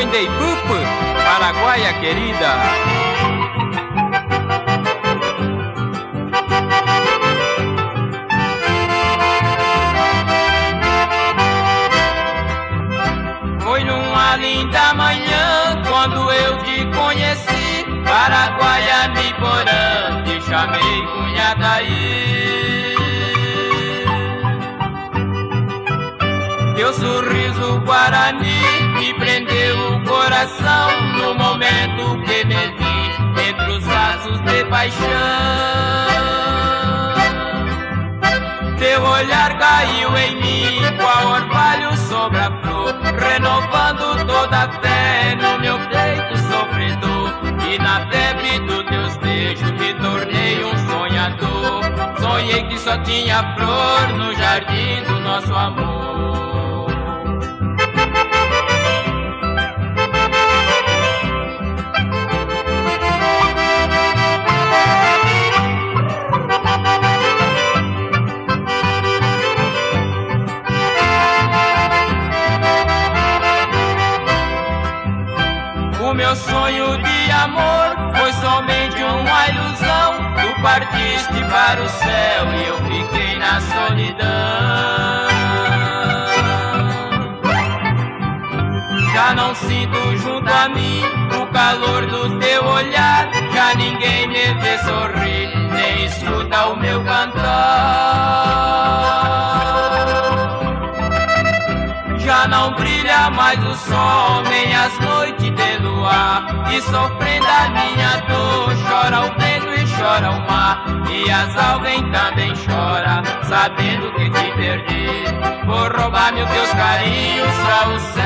mãe de Ipupu, paraguaia querida. Foi numa linda manhã, quando eu te conheci, paraguaia me porã, te chamei cunhadaí. Teu sorriso guarani me prendeu o coração, no momento que me vi entre os laços de paixão. Teu olhar caiu em mim, qual orvalho sobre a flor, renovando toda a fé no meu peito sofredor. E na febre dos teus beijos me tornei um sonhador. Sonhei que só tinha flor no jardim do nosso amor. O meu sonho de amor foi somente uma ilusão. Tu partiste para o céu e eu fiquei na solidão. Já não sinto junto a mim o calor do teu olhar. Já ninguém me vê sorrir, nem escuta o meu cantar. Já não brilha mais o sol, nem as noites de luar. E sofrendo a minha dor, chora o vento e chora o mar. E as algas também chora, sabendo que te perdi. Vou roubar meus teus carinhos, só o céu